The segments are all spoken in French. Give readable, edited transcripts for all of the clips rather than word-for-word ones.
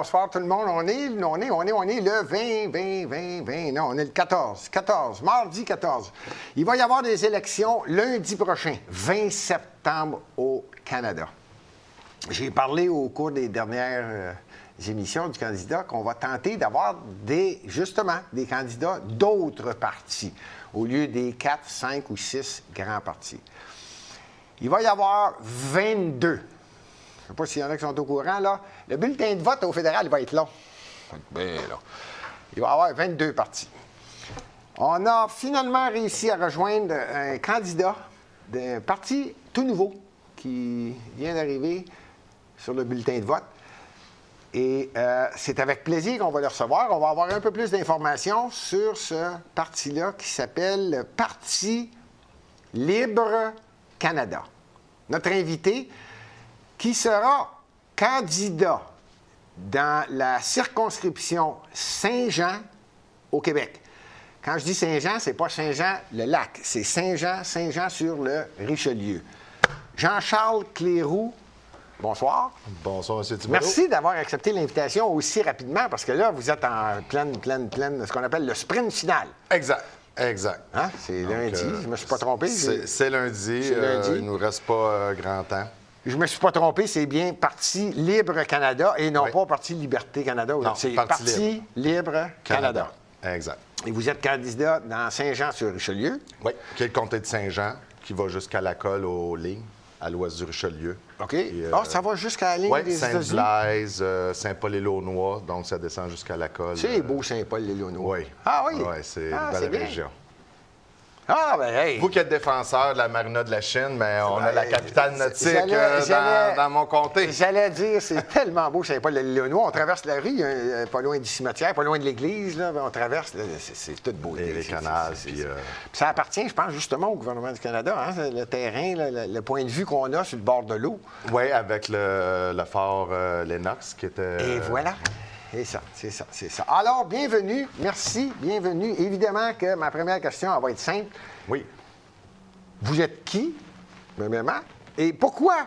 bonsoir tout le monde. On est le 20. Non, on est le 14. Mardi 14. Il va y avoir des élections lundi prochain, 20 septembre au Canada. J'ai parlé au cours des dernières émissions du candidat qu'on va tenter d'avoir des candidats d'autres partis au lieu des 4, 5 ou 6 grands partis. Il va y avoir 22. Je ne sais pas s'il y en a qui sont au courant, là. Le bulletin de vote au fédéral, il va être long. Bien long. Il va y avoir 22 partis. On a finalement réussi à rejoindre un candidat d'un parti tout nouveau qui vient d'arriver sur le bulletin de vote. Et c'est avec plaisir qu'on va le recevoir. On va avoir un peu plus d'informations sur ce parti-là qui s'appelle le Parti libre Canada. Notre invité qui sera candidat dans la circonscription Saint-Jean au Québec. Quand je dis Saint-Jean, c'est pas Saint-Jean-le-Lac, c'est Saint-Jean sur le Richelieu. Jean-Charles Cléroux, bonsoir. Bonsoir, M. Thibodeau. Merci d'avoir accepté l'invitation aussi rapidement, parce que là, vous êtes en pleine, ce qu'on appelle le sprint final. Exact. Hein? C'est lundi, je me suis pas trompé. C'est lundi, il ne nous reste pas grand temps. Je me suis pas trompé, c'est bien Parti libre Canada et non pas Parti Liberté Canada. Non, c'est Parti libre Canada. Exact. Et vous êtes candidat dans Saint-Jean-sur-Richelieu. Oui, qui est le comté de Saint-Jean, qui va jusqu'à la colle aux lignes, à l'ouest du Richelieu. OK. Ça va jusqu'à la ligne des États-Unis? Sainte-Blaise, Saint-Paul-et-Launois, donc ça descend jusqu'à la colle. C'est beau, Saint-Paul-et-Launois. Oui. Ah oui? Oui, c'est une belle région. Ah, ben hey! Vous qui êtes défenseur de la marina de la Chine, mais on a la capitale nautique dans mon comté. J'allais dire, c'est tellement beau, Saint-Paul-et-Launois. On traverse la rue, pas loin du cimetière, pas loin de l'église, là, on traverse, là, c'est tout beau. Et les canals. Puis ça appartient, je pense, justement au gouvernement du Canada, hein, le terrain, le point de vue qu'on a sur le bord de l'eau. Oui, avec le fort Lennox qui était... Et voilà. C'est ça. Alors, bienvenue, merci, bienvenue. Évidemment que ma première question, elle va être simple. Oui. Vous êtes qui, premièrement? Et pourquoi,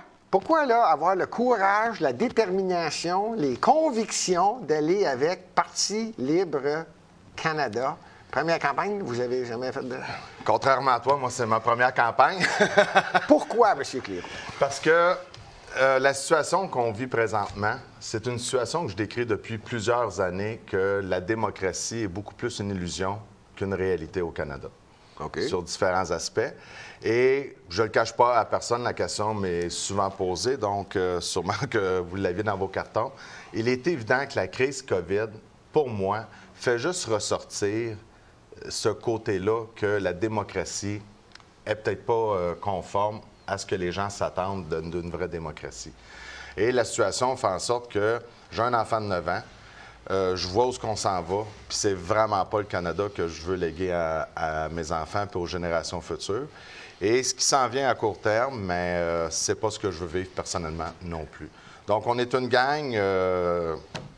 là, avoir le courage, la détermination, les convictions d'aller avec Parti libre Canada? Première campagne, vous avez jamais fait de... Contrairement à toi, moi, c'est ma première campagne. Pourquoi, M. Cléroux? Parce que la situation qu'on vit présentement, c'est une situation que je décris depuis plusieurs années, que la démocratie est beaucoup plus une illusion qu'une réalité au Canada. Okay. Sur différents aspects. Et je ne le cache pas à personne, la question m'est souvent posée, donc sûrement que vous l'aviez dans vos cartons. Il est évident que la crise COVID, pour moi, fait juste ressortir ce côté-là que la démocratie est peut-être pas conforme à ce que les gens s'attendent d'une vraie démocratie. Et la situation fait en sorte que j'ai un enfant de 9 ans, je vois où on s'en va, puis c'est vraiment pas le Canada que je veux léguer à mes enfants et aux générations futures. Et ce qui s'en vient à court terme, mais c'est pas ce que je veux vivre personnellement non plus. Donc, on est une gang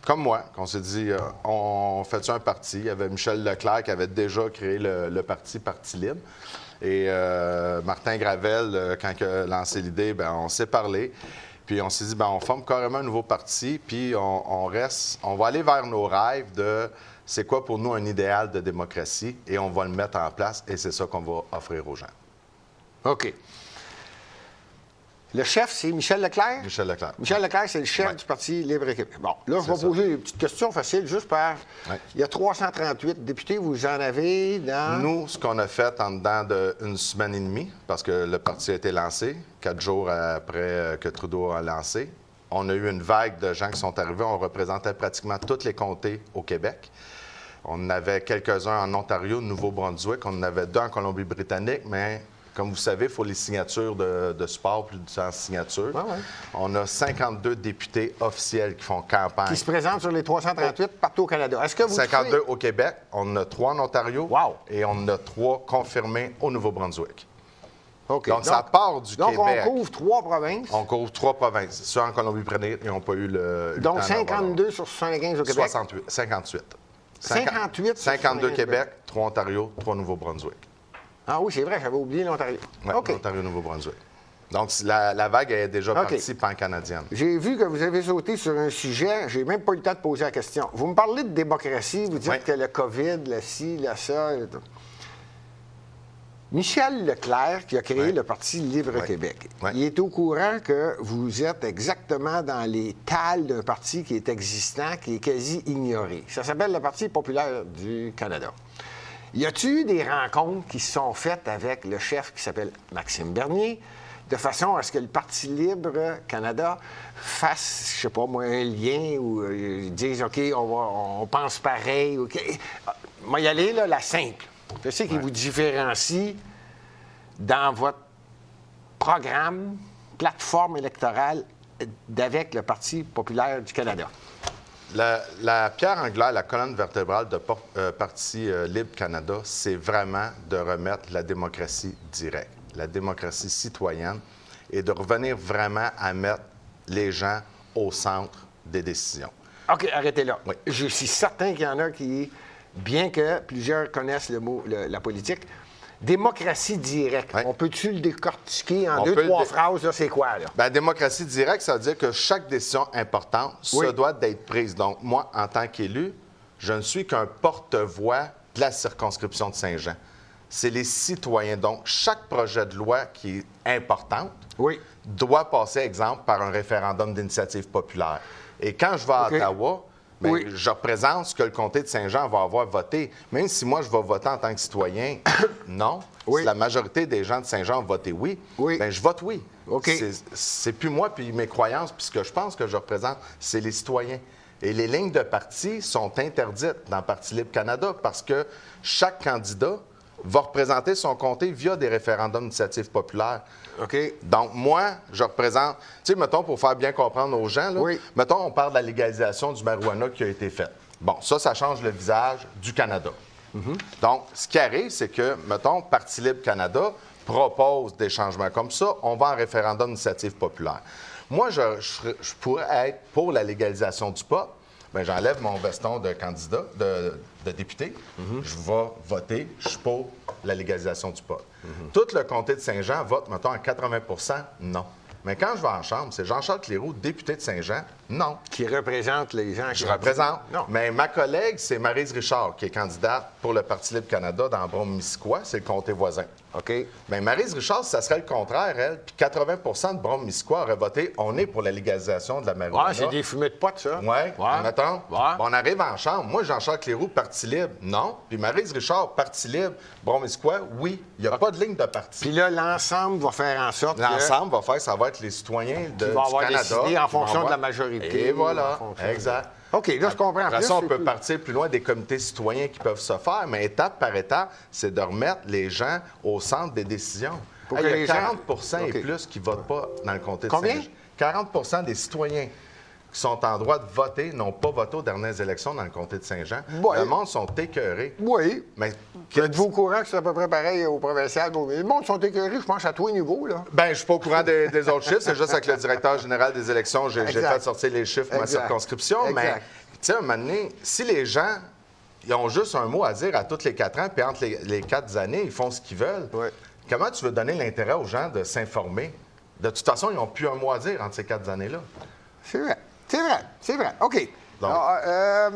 comme moi, qu'on s'est dit, on fait un parti. Il y avait Michel Leclerc qui avait déjà créé le Parti libre. Et Martin Gravel, quand il a lancé l'idée, bien, on s'est parlé. Puis on s'est dit, bien, on forme carrément un nouveau parti, puis on va aller vers nos rêves de c'est quoi pour nous un idéal de démocratie, et on va le mettre en place, et c'est ça qu'on va offrir aux gens. OK. Le chef, c'est Michel Leclerc? Michel Leclerc. Michel Leclerc, c'est le chef du Parti libre Québec. Bon, là, je vais poser une petite question facile, juste par... Ouais. Il y a 338 députés, vous en avez dans... Nous, ce qu'on a fait en dedans d'une semaine et demie, parce que le parti a été lancé, 4 jours après que Trudeau a lancé, on a eu une vague de gens qui sont arrivés. On représentait pratiquement tous les comtés au Québec. On en avait quelques-uns en Ontario, Nouveau-Brunswick. On en avait 2 en Colombie-Britannique, mais... Comme vous savez, il faut les signatures de support, plus de 100 signatures. Ah ouais. On a 52 députés officiels qui font campagne. Qui se présentent sur les 338 partout au Canada. Est-ce que vous 52 au Québec, on en a 3 en Ontario. Wow. Et on en a 3 confirmés au Nouveau-Brunswick. OK. Donc, ça part du Québec. Donc, on couvre 3 provinces. On couvre 3 provinces. Ceux en Colombie-Britannique, ils n'ont pas eu le Donc, temps 52 sur 75 au Québec. 58. 58 sur 52 75 Québec, 3 Ontario, 3 Nouveau-Brunswick. Ah oui, c'est vrai, j'avais oublié l'Ontario. Oui, OK. Ontario, Nouveau-Brunswick. Donc, la vague est déjà partie pan-canadienne. J'ai vu que vous avez sauté sur un sujet, j'ai même pas eu le temps de poser la question. Vous me parlez de démocratie, vous dites que le COVID, le ci, le ça... Michel Leclerc, qui a créé le Parti Libre Québec, il est au courant que vous êtes exactement dans les tales d'un parti qui est existant, qui est quasi ignoré. Ça s'appelle le Parti populaire du Canada. Y a-t-il eu des rencontres qui se sont faites avec le chef qui s'appelle Maxime Bernier, de façon à ce que le Parti Libre Canada fasse, je sais pas moi, un lien où ils disent, OK, on pense pareil. OK. Moi, y aller, là, la simple. Je sais qu'il vous différencie dans votre programme, plateforme électorale d'avec le Parti populaire du Canada. La pierre angulaire, la colonne vertébrale de Parti Libre Canada, c'est vraiment de remettre la démocratie directe, la démocratie citoyenne et de revenir vraiment à mettre les gens au centre des décisions. OK, arrêtez là. Oui. Je suis certain qu'il y en a qui, bien que plusieurs connaissent le mot, la politique, démocratie directe. Oui. On peut-tu le décortiquer en deux, trois phrases? Là, c'est quoi, là? Bien, démocratie directe, ça veut dire que chaque décision importante se doit d'être prise. Donc, moi, en tant qu'élu, je ne suis qu'un porte-voix de la circonscription de Saint-Jean. C'est les citoyens. Donc, chaque projet de loi qui est important doit passer, exemple, par un référendum d'initiative populaire. Et quand je vais à Ottawa, bien, je représente ce que le comté de Saint-Jean va avoir voté. Même si moi, je vais voter en tant que citoyen, non. Si la majorité des gens de Saint-Jean ont voté oui, bien, je vote oui. C'est plus moi, puis mes croyances, puis ce que je pense que je représente, c'est les citoyens. Et les lignes de parti sont interdites dans Parti Libre Canada parce que chaque candidat va représenter son comté via des référendums d'initiative populaire. Donc, moi, je représente... Tu sais, mettons, pour faire bien comprendre aux gens, là, mettons, on parle de la légalisation du marijuana qui a été faite. Bon, ça change le visage du Canada. Donc, ce qui arrive, c'est que, mettons, Parti Libre Canada propose des changements comme ça, on va en référendum d'initiative populaire. Moi, je pourrais être pour la légalisation du pot. Bien, j'enlève mon veston de candidat, de député. Je vais voter. Je suis pour la légalisation du pot. Tout le comté de Saint-Jean vote, mettons, à 80 non. Mais quand je vais en chambre, c'est Jean-Charles Cléroux, député de Saint-Jean, non. Qui représente les gens qui... Je représente. Non. Mais ma collègue, c'est Maryse Richard, qui est candidate pour le Parti Libre Canada dans Brome-Missisquoi. C'est le comté voisin. Bien, Maryse Richard, ça serait le contraire, elle. Puis 80 de Brome-Missisquoi auraient voté « On est pour la légalisation de la marijuana ». C'est des fumées de potes, ça. Mettons. On arrive en chambre. Moi, Jean-Charles Cléroux, Parti Libre, non. Puis Maryse Richard, Parti Libre, Brome-Missisquoi, oui. Il n'y a pas de ligne de parti. Puis là, l'ensemble va faire en sorte L'ensemble va faire, ça va être les citoyens du Canada. Décidé en fonction de la majorité. Et voilà, exact. OK, là, je comprends. Après ça, on peut partir plus loin des comités citoyens qui peuvent se faire, mais étape par étape, c'est de remettre les gens au centre des décisions. Il y a 40 et plus qui ne votent pas dans le comté de Saint-Jean. 40 des citoyens qui sont en droit de voter n'ont pas voté aux dernières élections dans le comté de Saint-Jean. Le monde sont écœurés. Mais êtes-vous au courant que c'est à peu près pareil au provincial? Le monde sont écœurés, je pense, à tous les niveaux, là. Bien, je ne suis pas au courant des autres chiffres. C'est juste avec le directeur général des élections, j'ai fait sortir les chiffres de ma circonscription. Mais, tu sais, à un moment donné, si les gens ils ont juste un mot à dire à tous les 4 ans, puis entre les 4 années, ils font ce qu'ils veulent, comment tu veux donner l'intérêt aux gens de s'informer? De toute façon, ils n'ont plus un mot à dire entre ces 4 années-là. C'est vrai. C'est vrai. OK. Donc, alors,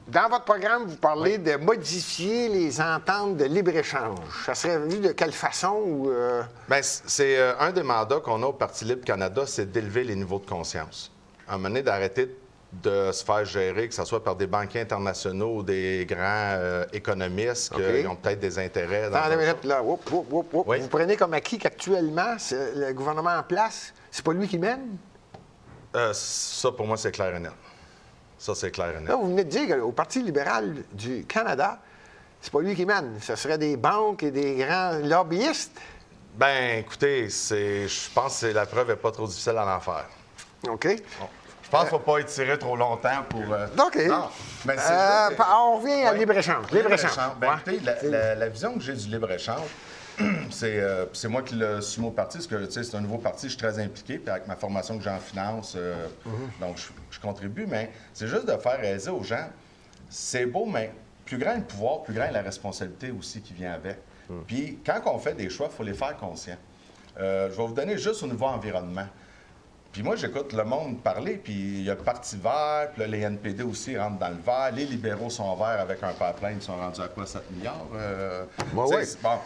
dans votre programme, vous parlez de modifier les ententes de libre-échange. Ça serait vu de quelle façon? Ou Bien, c'est un des mandats qu'on a au Parti Libre Canada, c'est d'élever les niveaux de conscience. À un moment donné, d'arrêter de se faire gérer, que ce soit par des banquiers internationaux ou des grands économistes qui ont peut-être des intérêts. Attendez une minute, là. Vous prenez comme acquis qu'actuellement, le gouvernement en place, c'est pas lui qui mène? Ça, pour moi, c'est clair et net. Ça, c'est clair et net. Là, vous venez de dire qu'au Parti libéral du Canada, c'est pas lui qui mène. Ce serait des banques et des grands lobbyistes. Bien, écoutez, je pense que la preuve n'est pas trop difficile à en faire. OK. Bon. Je pense qu'il ne faut pas étirer trop longtemps pour... OK. Non, mais on revient à libre-échange. Libre-échange. Bien, écoutez, la vision que j'ai du libre-échange, c'est moi qui le suis au parti, parce que c'est un nouveau parti, je suis très impliqué, puis avec ma formation que j'ai en finance, donc je contribue, mais c'est juste de faire réaliser aux gens, c'est beau, mais plus grand est le pouvoir, plus grand est la responsabilité aussi qui vient avec. Puis quand on fait des choix, il faut les faire conscients. Je vais vous donner juste au niveau environnement. Puis moi, j'écoute le monde parler, puis il y a le Parti vert, puis là, les NPD aussi rentrent dans le vert. Les libéraux sont verts avec un pipeline, ils sont rendus à quoi, 7 milliards? Ouais. Bon.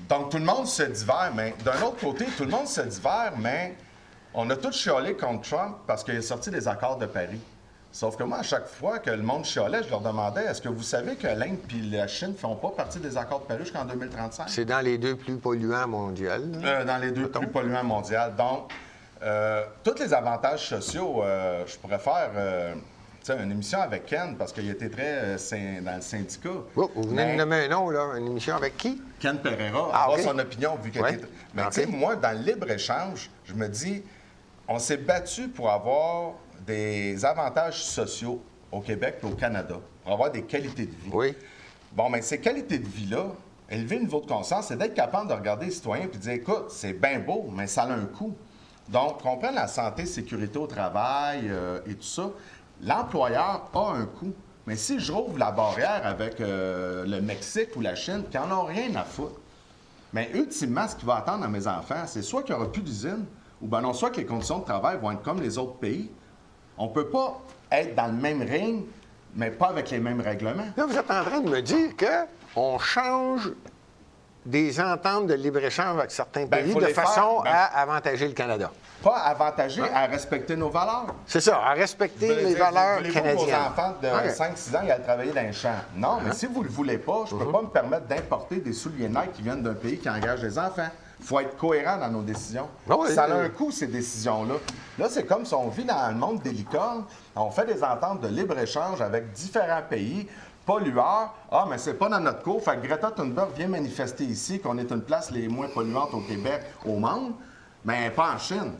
Donc, tout le monde se divers, mais d'un autre côté, tout le monde se divers, mais on a tous chialé contre Trump parce qu'il est sorti des accords de Paris. Sauf que moi, à chaque fois que le monde chialait, je leur demandais, est-ce que vous savez que l'Inde et la Chine ne font pas partie des accords de Paris jusqu'en 2035? C'est dans les 2 plus polluants mondiaux. Dans les 2 plus polluants mondiaux. Donc, tous les avantages sociaux, je pourrais faire une émission avec Ken parce qu'il était très dans le syndicat. Oh, vous venez de nommer un nom, là, une émission avec qui? Ken Pereira, avoir son opinion vu qu'il était... Mais tu sais, moi, dans le libre-échange, je me dis, on s'est battu pour avoir des avantages sociaux au Québec et au Canada, pour avoir des qualités de vie. Oui. Bon, mais ces qualités de vie-là, élever le niveau de conscience, c'est d'être capable de regarder les citoyens et de dire, écoute, c'est bien beau, mais ça a un coût. Donc, qu'on prenne la santé, sécurité au travail et tout ça, l'employeur a un coût. Mais si je rouvre la barrière avec le Mexique ou la Chine, qui n'en ont rien à foutre, mais ultimement, ce qui va attendre à mes enfants, c'est soit qu'il n'y aura plus d'usine, ou bien non, soit que les conditions de travail vont être comme les autres pays. On ne peut pas être dans le même ring, mais pas avec les mêmes règlements. Là, vous êtes en train de me dire qu'on change des ententes de libre-échange avec certains pays de façon à avantager le Canada. Pas avantager, à respecter nos valeurs. C'est ça, à respecter les valeurs canadiennes. Vos enfants de 5-6 ans, ils allaient travailler dans les champs. Non, mais si vous ne le voulez pas, je ne peux pas me permettre d'importer des souliers Nike qui viennent d'un pays qui engage des enfants. Il faut être cohérent dans nos décisions. Ça a un coût, ces décisions-là. Là, c'est comme si on vit dans le monde des licornes. On fait des ententes de libre-échange avec différents pays pollueurs. Ah, mais c'est pas dans notre cours. Fait que Greta Thunberg vient manifester ici qu'on est une place les moins polluantes au Québec, au monde, mais pas en Chine.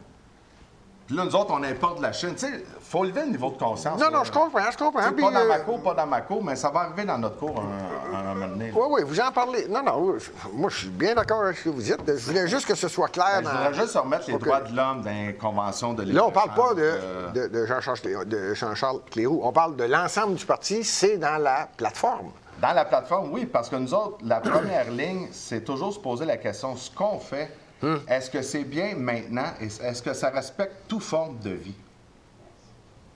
Puis là, nous autres, on importe de la Chine. Tu sais, il faut lever le niveau de conscience. Non, je comprends. Pas dans ma cour, mais ça va arriver dans notre cour un moment donné. Oui, vous en parlez. Non, moi, je suis bien d'accord avec ce que vous dites. Je voulais juste que ce soit clair. Je voudrais juste remettre les droits de l'homme dans les conventions de l'État. Là, on parle pas de Jean-Charles Cléroux. On parle de l'ensemble du parti. C'est dans la plateforme. Dans la plateforme, oui, parce que nous autres, la première ligne, c'est toujours se poser la question, ce qu'on fait, est-ce que c'est bien maintenant et est-ce que ça respecte toute forme de vie?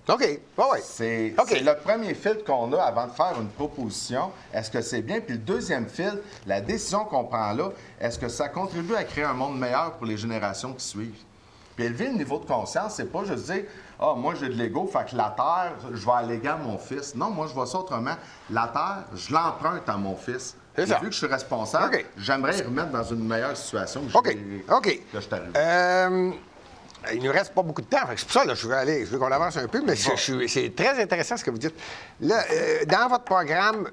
OK. Oui. C'est le premier filtre qu'on a avant de faire une proposition. Est-ce que c'est bien? Puis le deuxième filtre, la décision qu'on prend là, est-ce que ça contribue à créer un monde meilleur pour les générations qui suivent? Puis élever le niveau de conscience, c'est pas juste dire « Ah, moi, j'ai de l'ego, fait que la terre, je vais alléguer à mon fils. » Non, moi, je vois ça autrement. La terre, je l'emprunte à mon fils. Et vu que je suis responsable, j'aimerais y remettre dans une meilleure situation que je t'arrive. Il ne nous reste pas beaucoup de temps. C'est pour ça que je veux qu'on avance un peu, mais c'est très intéressant ce que vous dites. Là, dans votre programme,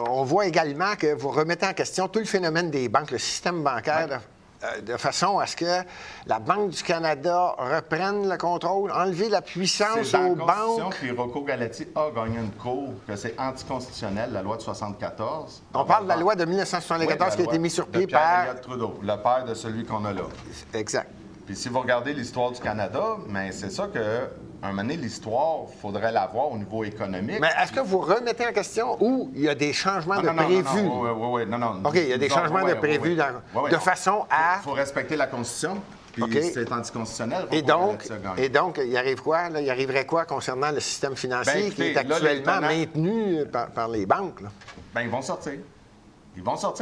on voit également que vous remettez en question tout le phénomène des banques, le système bancaire, de façon à ce que la Banque du Canada reprenne le contrôle, enlever la puissance aux banques. Puis Rocco Galati a gagné une cour que c'est anticonstitutionnel, la loi de 74. On parle de la loi de 1974 qui a été mise sur pied par Pierre Trudeau, le père de celui qu'on a là. Exact. Puis si vous regardez l'histoire du Canada, mais c'est ça que un moment donné, l'histoire, il faudrait la voir au niveau économique. Mais est-ce que vous remettez en question ou il y a des changements de prévus? Non. OK, il y a des changements de prévus de façon à... Il faut respecter la Constitution, puis c'est anticonstitutionnel. Et donc, il arrive quoi? Là? Il arriverait quoi concernant le système financier qui est actuellement maintenu par les banques? Là? Bien, ils vont sortir.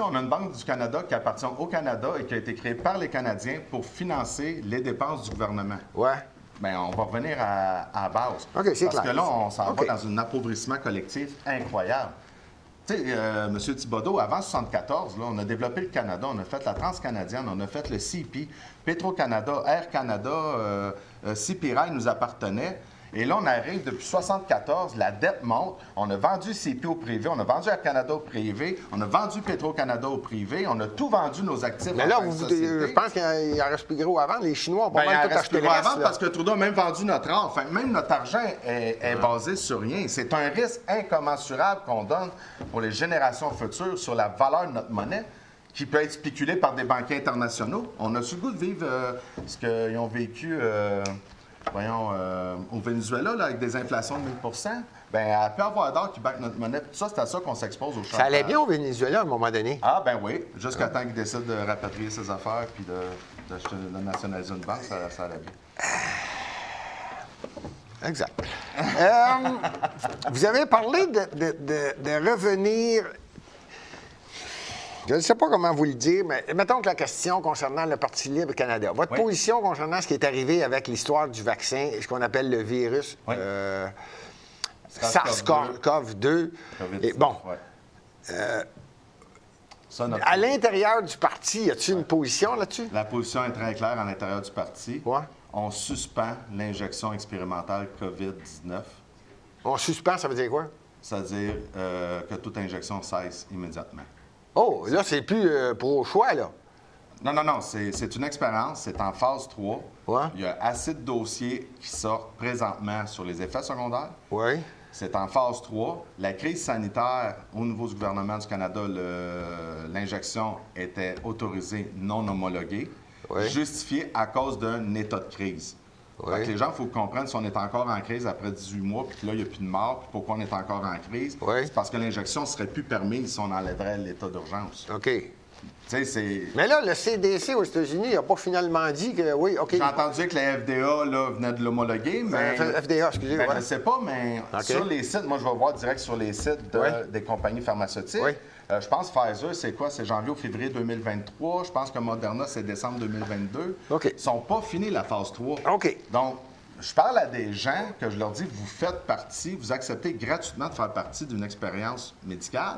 On a une Banque du Canada qui appartient au Canada et qui a été créée par les Canadiens pour financer les dépenses du gouvernement. Ouais. Bien, on va revenir à la base. OK, c'est clair. Parce que là, on s'en va dans un appauvrissement collectif incroyable. Tu sais, M. Thibodeau, avant 1974, là, on a développé le Canada, on a fait la Transcanadienne, on a fait le CP, Petro-Canada, Air Canada, CP Rail nous appartenait. Et là, on arrive depuis 1974, la dette monte. On a vendu CP au privé, on a vendu Air Canada au privé, on a vendu Petro-Canada au privé, on a tout vendu nos actifs. Mais là, je pense qu'il y en reste plus gros avant. Les Chinois ont pas mal tout acheté le reste. Avant parce que Trudeau a même vendu notre or. Enfin, même notre argent est basé sur rien. C'est un risque incommensurable qu'on donne pour les générations futures sur la valeur de notre monnaie, qui peut être spéculée par des banquiers internationaux. On a su le goût de vivre ce qu'ils ont vécu voyons, au Venezuela, là, avec des inflations de 1 000 bien, elle peut avoir d'or qui back notre monnaie. Tout ça, c'est à ça qu'on s'expose au chantage. Ça allait bien au Venezuela à un moment donné. Ah, ben oui. Jusqu'à temps qu'il décide de rapatrier ses affaires puis de nationaliser une banque, ça allait bien. Exact. Vous avez parlé de revenir. Je ne sais pas comment vous le dire, mais mettons que la question concernant le Parti libre Canada. Votre position concernant ce qui est arrivé avec l'histoire du vaccin, ce qu'on appelle le virus SARS-CoV-2. Et bon. À l'intérieur du parti, y a-t-il une position là-dessus? La position est très claire à l'intérieur du parti. Ouais. On suspend l'injection expérimentale COVID-19. On suspend, ça veut dire quoi? Ça veut dire que toute injection cesse immédiatement. Oh, là, c'est plus pour au choix, là. Non. C'est une expérience. C'est en phase 3. Ouais. Il y a assez de dossiers qui sortent présentement sur les effets secondaires. Oui. C'est en phase 3. La crise sanitaire, au niveau du gouvernement du Canada, l'injection était autorisée, non homologuée, justifiée à cause d'un état de crise. Fait que les gens, il faut comprendre si on est encore en crise après 18 mois, puis que là, il n'y a plus de mort, puis pourquoi on est encore en crise. C'est parce que l'injection ne serait plus permise si on enlèverait l'état d'urgence. OK. Tu sais, c'est... Mais là, le CDC aux États-Unis n'a pas finalement dit que oui, OK. J'ai entendu que la FDA là, venait de l'homologuer, mais... FDA, excusez, je ne sais pas, mais sur les sites, moi, je vais voir direct sur les sites des compagnies pharmaceutiques. Je pense que Pfizer, c'est quoi? C'est janvier ou février 2023. Je pense que Moderna, c'est décembre 2022. OK. Ils ne sont pas finis la phase 3. OK. Donc, je parle à des gens que je leur dis, vous faites partie, vous acceptez gratuitement de faire partie d'une expérience médicale.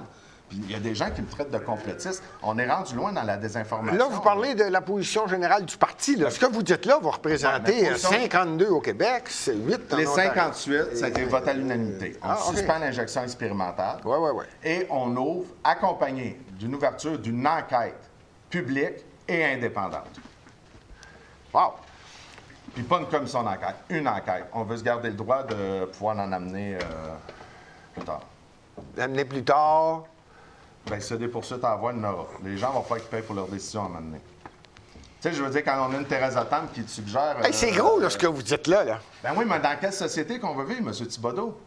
Puis il y a des gens qui me traitent de complotiste. On est rendu loin dans la désinformation. Là, vous parlez de la position générale du parti. Là. Ce que vous dites là, vous représentez 52 au Québec, c'est 8 en Les Ontario. 58, ça a été voté à l'unanimité. On suspend l'injection expérimentale. Oui. Et on ouvre, accompagné d'une ouverture d'une enquête publique et indépendante. Wow! Puis pas une commission d'enquête, une enquête. On veut se garder le droit de pouvoir en amener plus tard. Amener plus tard. Bien, s'il y a des poursuites à avoir, il y en aura. Les gens vont pas qu'ils payent pour leurs décisions à m'amener. Tu sais, je veux dire, quand on a une Teresa Tam qui te suggère... Hey, c'est gros, là, ce que vous dites là. Ben oui, mais dans quelle société qu'on veut vivre, M. Thibodeau?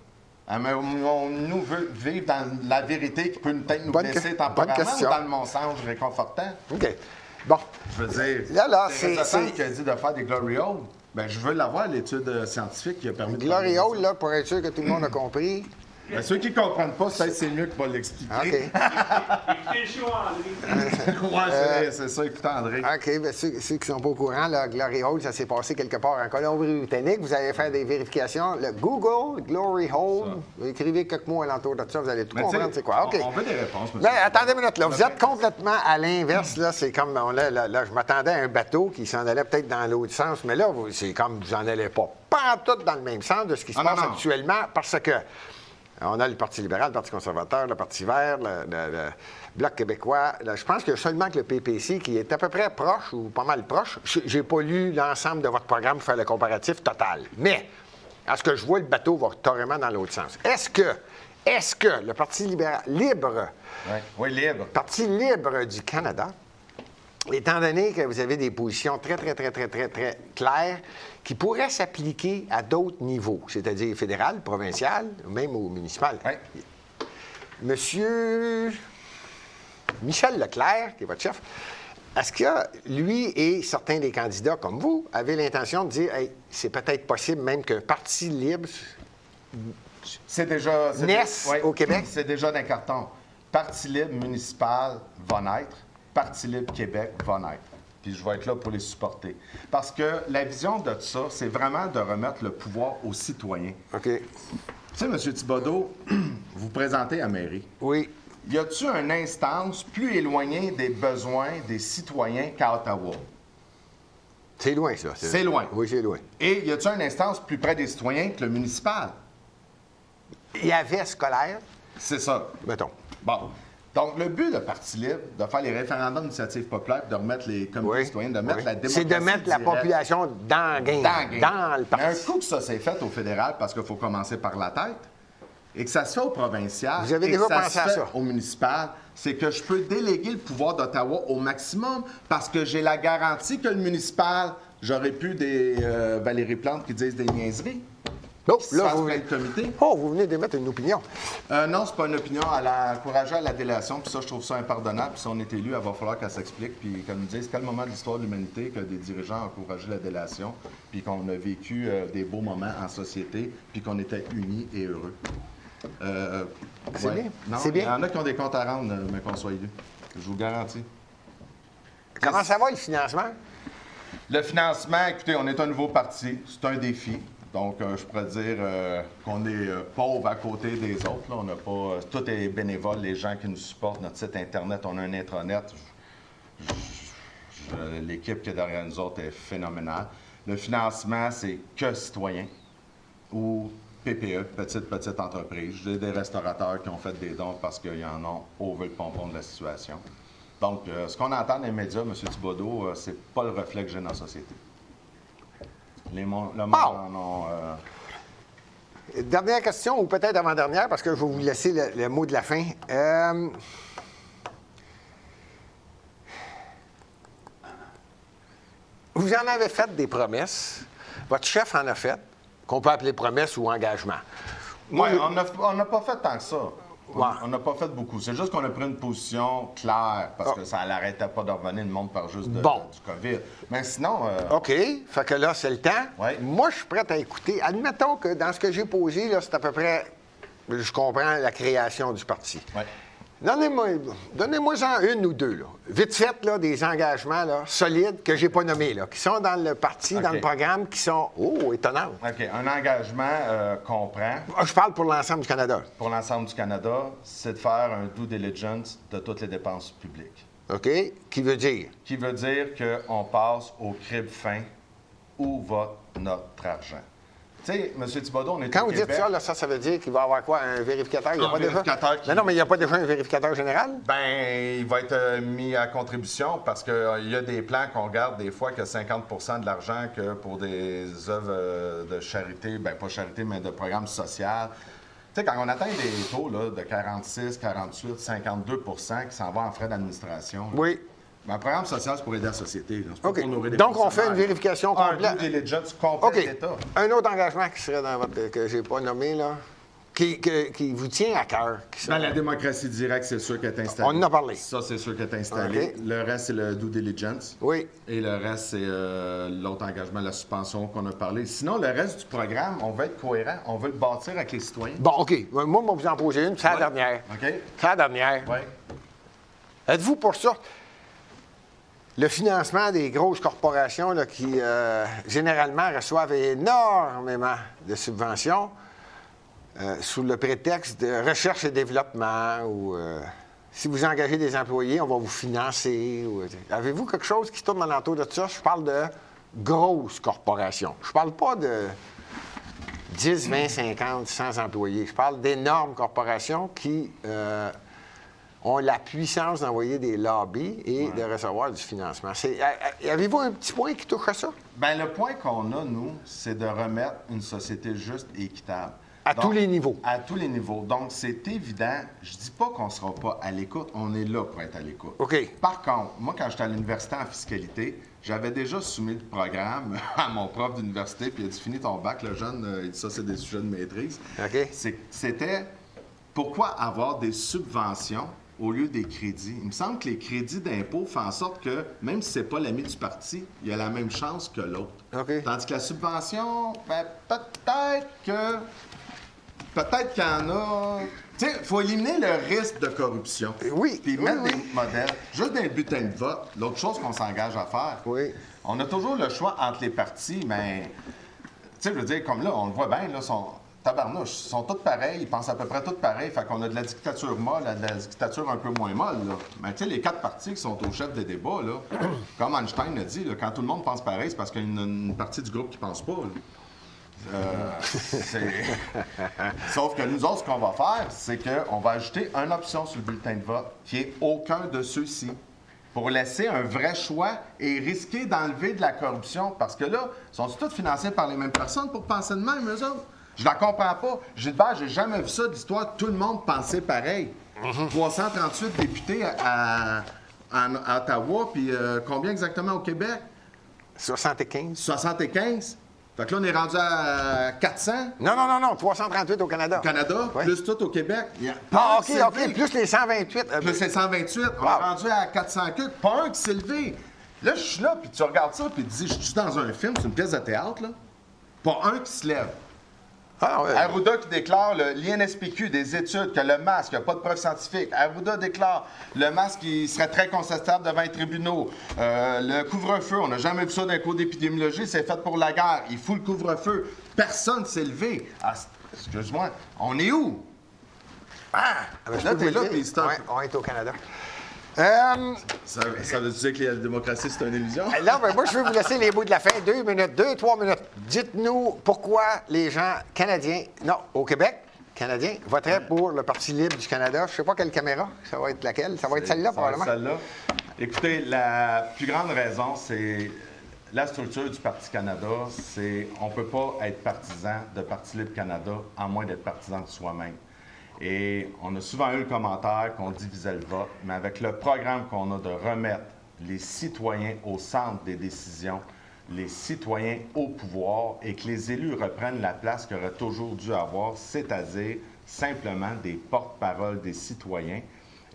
On nous veut vivre dans la vérité qui peut peut-être nous blesser temporairement ou dans le mensonge réconfortant? OK. Bon. Je veux dire, là, Teresa Tam qui a dit de faire des glory holes, ben je veux l'avoir, l'étude scientifique qui a permis de... Glory hole, là, pour être sûr que tout le monde a compris. Ben, ceux qui ne comprennent pas, c'est mieux que pas l'expliquer. OK. Écoutez le show, André. Oui, c'est ça, écoutez, André. OK, bien, ceux qui ne sont pas au courant, là, Glory Hole, ça s'est passé quelque part en Colombie-Britannique. Vous allez faire des vérifications. Le Google, Glory Hole, vous écrivez quelques mots alentour de ça, vous allez tout comprendre c'est quoi. OK. On veut des réponses, monsieur. Mais attendez une minute, là. Vous êtes complètement à l'inverse, là. C'est comme, là, je m'attendais à un bateau qui s'en allait peut-être dans l'autre sens, mais là, c'est comme vous n'en allez pas tout dans le même sens de ce qui se passe actuellement, parce que on a le Parti libéral, le Parti conservateur, le Parti vert, le Bloc québécois. Là, je pense qu'il y a seulement que le PPC qui est à peu près proche ou pas mal proche. Je n'ai pas lu l'ensemble de votre programme pour faire le comparatif total. Mais, à ce que je vois, le bateau va carrément dans l'autre sens. Est-ce que le Parti libéral, libre, Parti libre du Canada, étant donné que vous avez des positions très claires qui pourraient s'appliquer à d'autres niveaux, c'est-à-dire fédéral, provincial, même au municipal. Monsieur Michel Leclerc, qui est votre chef, est-ce que lui et certains des candidats comme vous avaient l'intention de dire hey, c'est peut-être possible même qu'un parti libre naisse au Québec? C'est déjà d'un carton. Parti libre municipal va naître. Parti libre Québec va naître. Puis je vais être là pour les supporter. Parce que la vision de ça, c'est vraiment de remettre le pouvoir aux citoyens. OK. Tu sais, M. Thibodeau, vous présentez à mairie. Oui. Y a-t-il une instance plus éloignée des besoins des citoyens qu'à Ottawa? C'est loin, ça. C'est loin. Oui, c'est loin. Et y a-t-il une instance plus près des citoyens que le municipal? Il y avait scolaire. C'est ça. Mettons. Bon. Donc, le but de Parti libre, de faire les référendums d'initiative populaire, de remettre les comités citoyens, de mettre la démocratie c'est de mettre la population dans le game, dans le parti. Mais un coup que ça s'est fait au fédéral, parce qu'il faut commencer par la tête, et que ça se fait au provincial, vous avez déjà pensé à ça, au municipal, c'est que je peux déléguer le pouvoir d'Ottawa au maximum parce que j'ai la garantie que le municipal J'aurais pu des Valérie Plante qui disent des niaiseries. Oh, Qui se là, fassent vous... plein de comités. Oh, vous venez d'émettre une opinion. Non, c'est pas une opinion. Elle a encouragé à la délation, puis ça, je trouve ça impardonnable. Puis si on est élu, il va falloir qu'elle s'explique. Puis comme nous disent, c'est quel moment de l'histoire de l'humanité que des dirigeants ont encouragé la délation, puis qu'on a vécu des beaux moments en société, puis qu'on était unis et heureux. C'est bien. Non, C'est bien. Il y en a qui ont des comptes à rendre, mais qu'on soit élu. Je vous garantis. Comment ça va, le financement? Le financement, écoutez, on est un nouveau parti. C'est un défi. Donc, je pourrais dire qu'on est pauvre à côté des autres. Là. On n'a pas, tout est bénévole, les gens qui nous supportent, notre site Internet, on a un intranet. L'équipe qui est derrière nous autres est phénoménale. Le financement, c'est que citoyens ou PPE, petite entreprise. J'ai des restaurateurs qui ont fait des dons parce qu'ils en ont over le pompon de la situation. Donc, ce qu'on entend dans les médias, M. Thibodeau, c'est pas le reflet que j'ai dans la société. Le monde en ont... Dernière question, ou peut-être avant-dernière, parce que je vais vous laisser le mot de la fin. Vous en avez fait des promesses. Votre chef en a fait, qu'on peut appeler promesse ou engagement. Oui, on n'a pas fait tant que ça. Ouais. On n'a pas fait beaucoup. C'est juste qu'on a pris une position claire parce que ça n'arrêtait pas de revenir, le monde par juste du COVID. Mais sinon... OK. Fait que là, c'est le temps. Ouais. Moi, je suis prêt à écouter. Admettons que dans ce que j'ai posé, là, c'est à peu près, je comprends, la création du parti. Ouais. Donnez-moi-en une ou deux, là. Vite fait, là, des engagements là, solides que je n'ai pas nommés, là, qui sont dans le parti, dans le programme, qui sont, étonnants. OK. Un engagement qu'on prend Je parle pour l'ensemble du Canada. pour l'ensemble du Canada, c'est de faire un due diligence de toutes les dépenses publiques. OK? Qui veut dire? Qui veut dire qu'on passe au crible fin où va notre argent. Tu sais, M. Thibodeau, on est Quand au vous Québec. dites ça, là, ça veut dire qu'il va y avoir quoi? Un vérificateur? Il y a Un pas vérificateur déjà... qui- Non, mais il n'y a pas déjà un vérificateur général? Ben, il va être mis à contribution parce qu'il y a des plans qu'on regarde des fois que 50 de l'argent que pour des œuvres de charité, ben pas charité, mais de programmes sociaux. Tu sais, quand on atteint des taux là, de 46, 48, 52 qui s'en vont en frais d'administration. là, Oui. ben, un programme social, c'est pour aider la société. Là. C'est pas OK. pour nourrir des Donc, on fait fonctionnaires. une vérification complète. Un due diligence complet OK. de l'État. Un autre engagement qui serait dans votre... que je n'ai pas nommé, là, qui vous tient à cœur. Dans la démocratie directe, c'est sûr qu'elle est installée. On en a parlé. Ça, c'est sûr qu'elle est installée. OK. Le reste, c'est le due diligence. Oui. Et le reste, c'est l'autre engagement, la suspension qu'on a parlé. Sinon, le reste du programme, on veut être cohérent. On veut le bâtir avec les citoyens. Bon, OK. Moi, je vais vous en poser une, c'est la Ouais. dernière. OK? C'est la dernière. Oui. Êtes-vous pour ça? Le financement des grosses corporations là, qui, généralement, reçoivent énormément de subventions sous le prétexte de recherche et développement ou si vous engagez des employés, on va vous financer. Avez-vous quelque chose qui tourne alentour de ça? Je parle de grosses corporations. Je parle pas de 10, 20, 50, 100 employés. Je parle d'énormes corporations qui ont la puissance d'envoyer des lobbies et de recevoir du financement. Avez-vous un petit point qui touche à ça? Bien, le point qu'on a, nous, c'est de remettre une société juste et équitable. À tous les niveaux. À tous les niveaux. Donc, c'est évident. Je dis pas qu'on ne sera pas à l'écoute. On est là pour être à l'écoute. OK. Par contre, moi, quand j'étais à l'université en fiscalité, j'avais déjà soumis le programme à mon prof d'université, puis il a dit « Finis ton bac, le jeune. » Il dit « Ça, c'est des sujets de maîtrise. OK. C'était pourquoi avoir des subventions au lieu des crédits. Il me semble que les crédits d'impôt font en sorte que, même si c'est pas l'ami du parti, il a la même chance que l'autre. OK. Tandis que la subvention, ben, peut-être qu'il y en a... Tu sais, il faut éliminer le risque de corruption. Oui, Puis oui, mettre oui. des modèles. Juste dans le bulletin de vote, l'autre chose qu'on s'engage à faire. Oui. On a toujours le choix entre les partis, mais... Tu sais, je veux dire, comme là, on le voit bien, là, tabarnouche, ils sont tous pareils, ils pensent à peu près tous pareils, fait qu'on a de la dictature molle, de la dictature un peu moins molle, là. Mais tu sais, les 4 partis qui sont au chef des débats, là, comme Einstein a dit, là, quand tout le monde pense pareil, c'est parce qu'il y a une partie du groupe qui pense pas, là. Sauf que nous autres, ce qu'on va faire, c'est qu'on va ajouter une option sur le bulletin de vote qui est aucun de ceux-ci pour laisser un vrai choix et risquer d'enlever de la corruption. Parce que là, ils sont tous financés par les mêmes personnes pour penser de même, eux autres. Je la comprends pas. Gilbert, j'ai jamais vu ça de l'histoire. Tout le monde pensait pareil. 338 députés à Ottawa, puis combien exactement au Québec? 75. 75. Fait que là, on est rendu à 400 Non, 338 au Canada. au Canada, Ouais. plus tout au Québec. Ah, un OK, qui s'est OK, levé. plus les 128. Plus les 128. On est rendu à 400 queues. Pas un qui s'est levé. Là, je suis là, puis tu regardes ça, puis tu dis, je suis dans un film, c'est une pièce de théâtre, là. Pas un qui se lève. Ah, ouais. Arruda qui déclare l'INSPQ des études que le masque, il n'y a pas de preuve scientifique. Arruda déclare le masque il serait très contestable devant les tribunaux. Le couvre-feu, on n'a jamais vu ça d'un cours d'épidémiologie, c'est fait pour la guerre. Il faut le couvre-feu. Personne ne s'est levé. Ah, excuse-moi, on est où? Ah, ben, je Là, peux t'es vous le là, dire. puis stop. Ouais, on est au Canada. Ça veut dire que la démocratie, c'est une illusion? Là, ben, moi, je vais vous laisser les bouts de la fin. 2 minutes, 3 minutes. Dites-nous pourquoi les gens canadiens, non, au Québec, canadiens, voteraient pour le Parti libre du Canada. Je ne sais pas quelle caméra. Ça va être laquelle? Ça va être celle-là, Ça va être probablement. celle-là. Écoutez, la plus grande raison, c'est la structure du Parti Canada. C'est on ne peut pas être partisan de Parti libre Canada à moins d'être partisan de soi-même. Et on a souvent eu le commentaire qu'on divisait le vote, mais avec le programme qu'on a de remettre les citoyens au centre des décisions, les citoyens au pouvoir et que les élus reprennent la place qu'ils auraient toujours dû avoir, c'est-à-dire simplement des porte-paroles des citoyens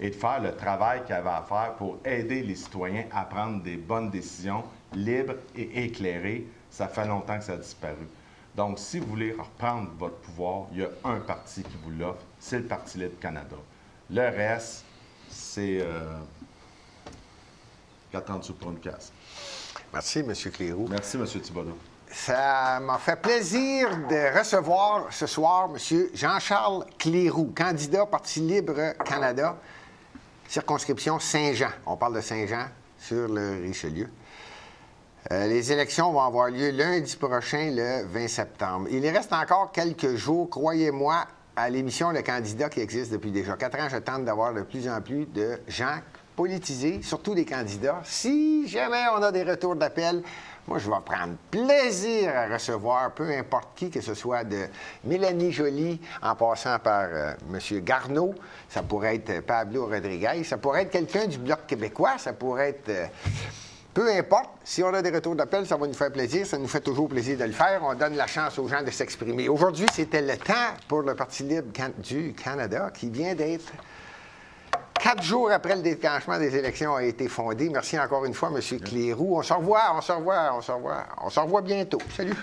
et de faire le travail qu'il y avait à faire pour aider les citoyens à prendre des bonnes décisions libres et éclairées. Ça fait longtemps que ça a disparu. Donc, si vous voulez reprendre votre pouvoir, il y a un parti qui vous l'offre, c'est le Parti libre Canada. Le reste, c'est 4 ans dessous pour une casse. Merci, M. Clérou. Merci, M. Thibodeau. Ça m'a fait plaisir de recevoir ce soir M. Jean-Charles Clérou, candidat Parti libre Canada, circonscription Saint-Jean. On parle de Saint-Jean sur le Richelieu. Les élections vont avoir lieu lundi prochain, le 20 septembre. Il reste encore quelques jours, croyez-moi, à l'émission Le Candidat qui existe depuis déjà 4 ans. Je tente d'avoir de plus en plus de gens politisés, surtout des candidats. Si jamais on a des retours d'appel, moi, je vais prendre plaisir à recevoir peu importe qui, que ce soit de Mélanie Joly, en passant par M. Garneau, ça pourrait être Pablo Rodriguez, ça pourrait être quelqu'un du Bloc québécois, ça pourrait être... peu importe, si on a des retours d'appel, ça va nous faire plaisir. Ça nous fait toujours plaisir de le faire. On donne la chance aux gens de s'exprimer. Aujourd'hui, c'était le temps pour le Parti libre du Canada qui vient d'être 4 jours après le déclenchement des élections a été fondé. Merci encore une fois, M. Clérou. On se revoit bientôt. Salut.